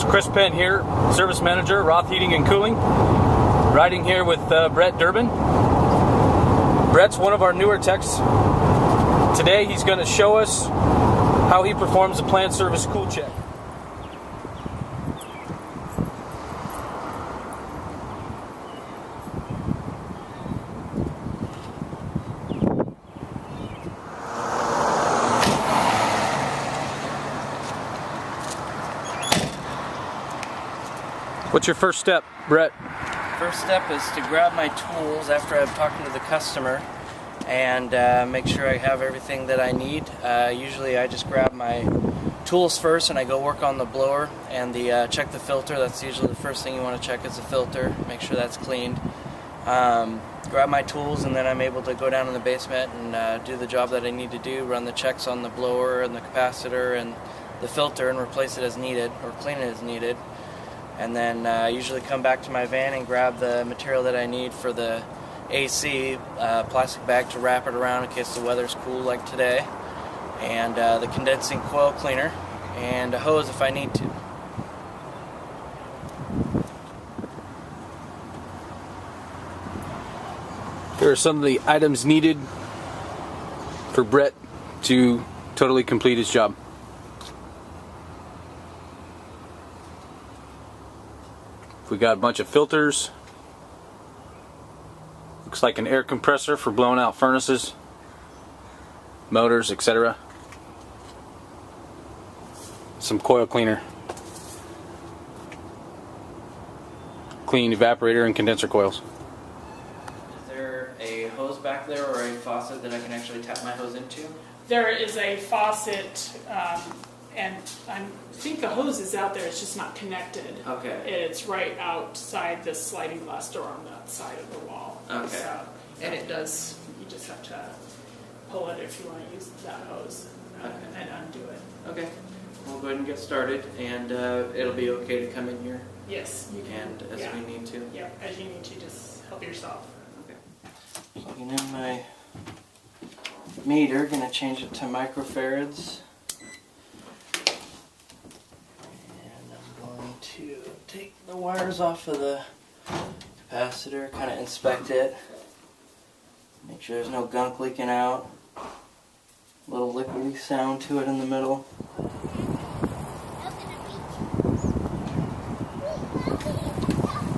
Chris Penn here, Service Manager, Roth Heating and Cooling. Riding here with Brett Durbin. Brett's one of our newer techs. Today he's going to show us how he performs a planned service cool check. What's your first step, Brett? First step is to grab my tools after I've talked to the customer and make sure I have everything that I need. Usually I just grab my tools first and I go work on the blower and check the filter. That's usually the first thing you want to check is the filter, make sure that's cleaned. Grab my tools and then I'm able to go down in the basement and do the job that I need to do, run the checks on the blower and the capacitor and the filter and replace it as needed or clean it as needed. And then I usually come back to my van and grab the material that I need for the AC, plastic bag to wrap it around in case the weather's cool like today, and the condensing coil cleaner, and a hose if I need to. Here are some of the items needed for Brett to totally complete his job. We got a bunch of filters. Looks like an air compressor for blowing out furnaces, motors, etc. Some coil cleaner. Clean evaporator and condenser coils. Is there a hose back there or a faucet that I can actually tap my hose into? There is a faucet, and I think the hose is out there, it's just not connected. Okay. It's right outside the sliding glass door on that side of the wall. Okay. So, and it does, you just have to pull it if you want to use that hose and undo it. Okay. We'll go ahead and get started, and it'll be okay to come in here? Yes, you can. And as we need to? Yeah, as you need to, just help yourself. Okay. Plugging in my meter, going to change it to microfarads. To take the wires off of the capacitor, kind of inspect it, make sure there's no gunk leaking out, a little liquidy sound to it in the middle.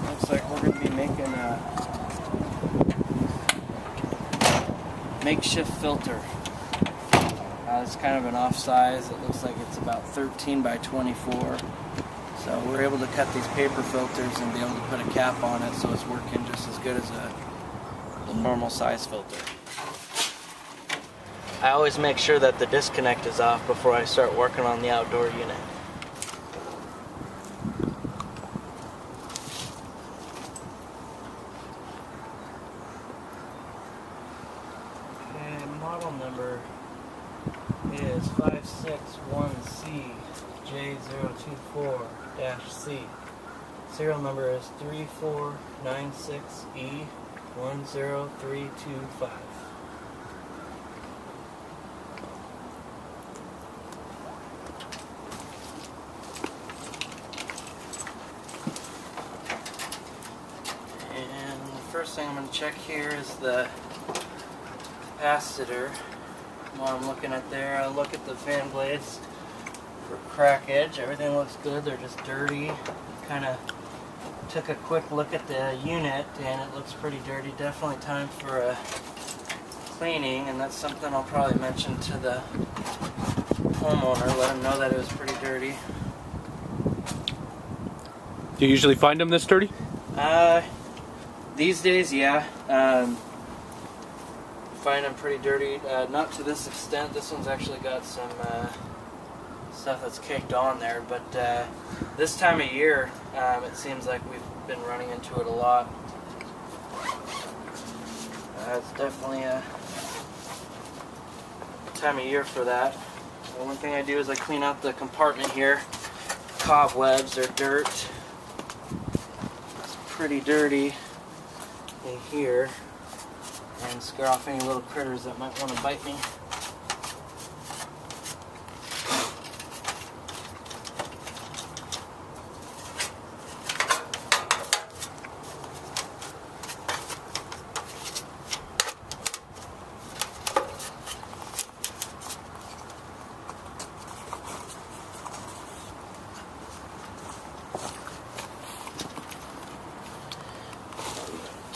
Looks like we're going to be making a makeshift filter. It's kind of an off size, it looks like it's about 13 by 24. So we're able to cut these paper filters and be able to put a cap on it so it's working just as good as a normal size filter. I always make sure that the disconnect is off before I start working on the outdoor unit. Okay, model number is 561C J024-C. Serial number is 3496E10325. And the first thing I'm going to check here is the capacitor. While I'm looking at there, I look at the fan blades for crack edge. Everything looks good, they're just dirty. Kind of took a quick look at the unit and it looks pretty dirty. Definitely time for a cleaning, and that's something I'll probably mention to the homeowner, let him know that it was pretty dirty. Do you usually find them this dirty? These days, yeah. Find them pretty dirty. Not to this extent. This one's actually got some stuff that's caked on there, but this time of year it seems like we've been running into it a lot. It's definitely a time of year for that. The one thing I do is I clean out the compartment here. Cobwebs or dirt. It's pretty dirty in here, and scare off any little critters that might want to bite me.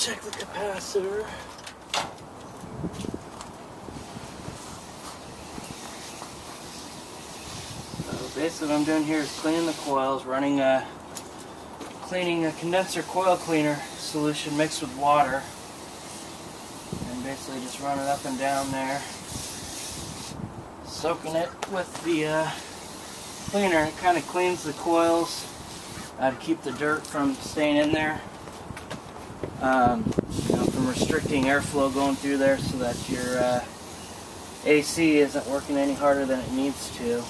check the capacitor. So basically what I'm doing here is cleaning the coils, cleaning a condenser coil cleaner solution mixed with water. And basically just run it up and down there. Soaking it with the cleaner. It kind of cleans the coils to keep the dirt from staying in there. From restricting airflow going through there so that your AC isn't working any harder than it needs to.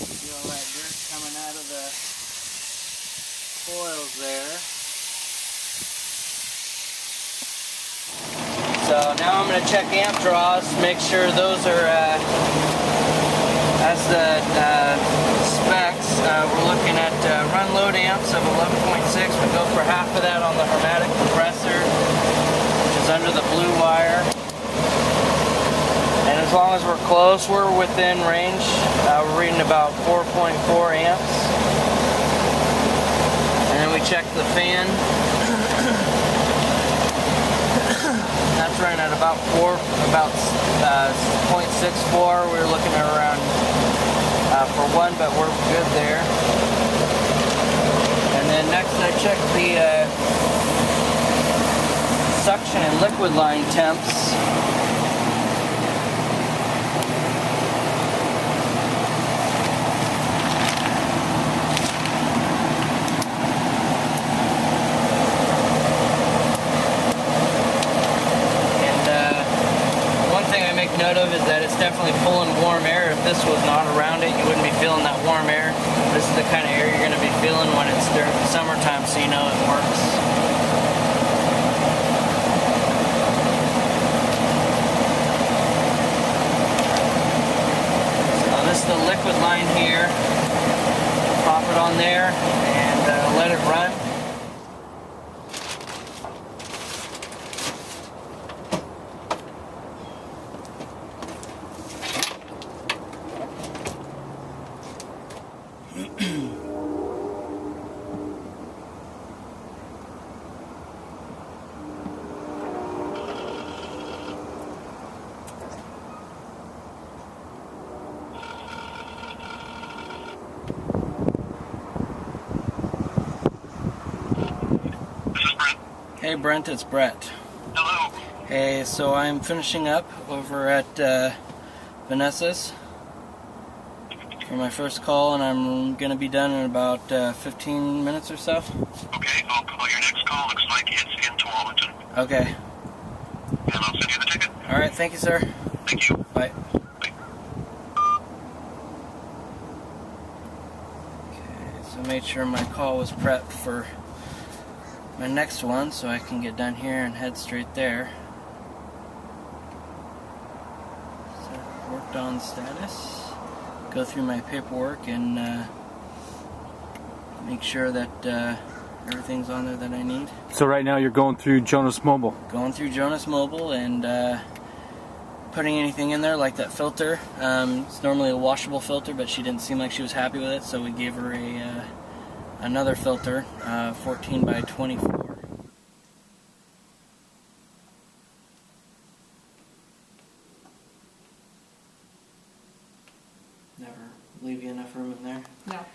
See all that dirt coming out of the coils there. So now I'm going to check amp draws, make sure those are as the specs. We're looking at run load amps of 11.6. We go for half of that on the hermetic compressor, which is under the blue wire. And as long as we're close, we're within range. We're reading about 4.4 amps. And then we check the fan. That's running at about 0.64. We were looking at around for 1, but we're good there. And then next I check the suction and liquid line temps. Note of is that it's definitely pulling warm air. If this was not around it, you wouldn't be feeling that warm air. This is the kind of air you're going to be feeling when it's during the summertime, so you know it works. So this is the liquid line here. Pop it on there and let it run. Hey Brent, it's Brett. Hello. Hey, so I'm finishing up over at Vanessa's for my first call, and I'm going to be done in about 15 minutes or so. Okay, I'll call your next call. Looks like it's in Tualatin. Okay. And I'll send you the ticket. Alright, thank you, sir. Thank you. Bye. Bye. Okay, so made sure my call was prepped for my next one so I can get done here and head straight there. So, worked on status. Go through my paperwork and make sure that everything's on there that I need. So right now you're going through Jonas Mobile. Going through Jonas Mobile and putting anything in there like that filter. It's normally a washable filter, but she didn't seem like she was happy with it, so we gave her another filter, 14 by 24. Never leave you enough room in there. No.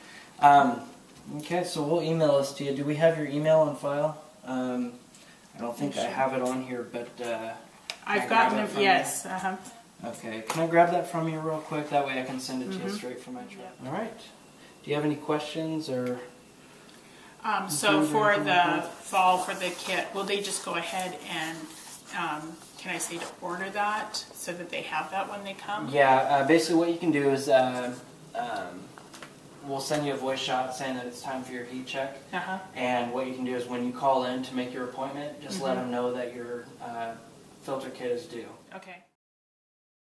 Okay, so we'll email this to you. Do we have your email on file? I don't think I have it on here, but I've gotten it, yes. Okay, can I grab that from you real quick? That way I can send it to you straight from my truck. Yep. All right. Do you have any questions or? So for the fall for the kit, will they just go ahead and, can I say to order that so that they have that when they come? Yeah, basically what you can do is we'll send you a voice shot saying that it's time for your heat check. And what you can do is when you call in to make your appointment, just let them know that your filter kit is due. Okay.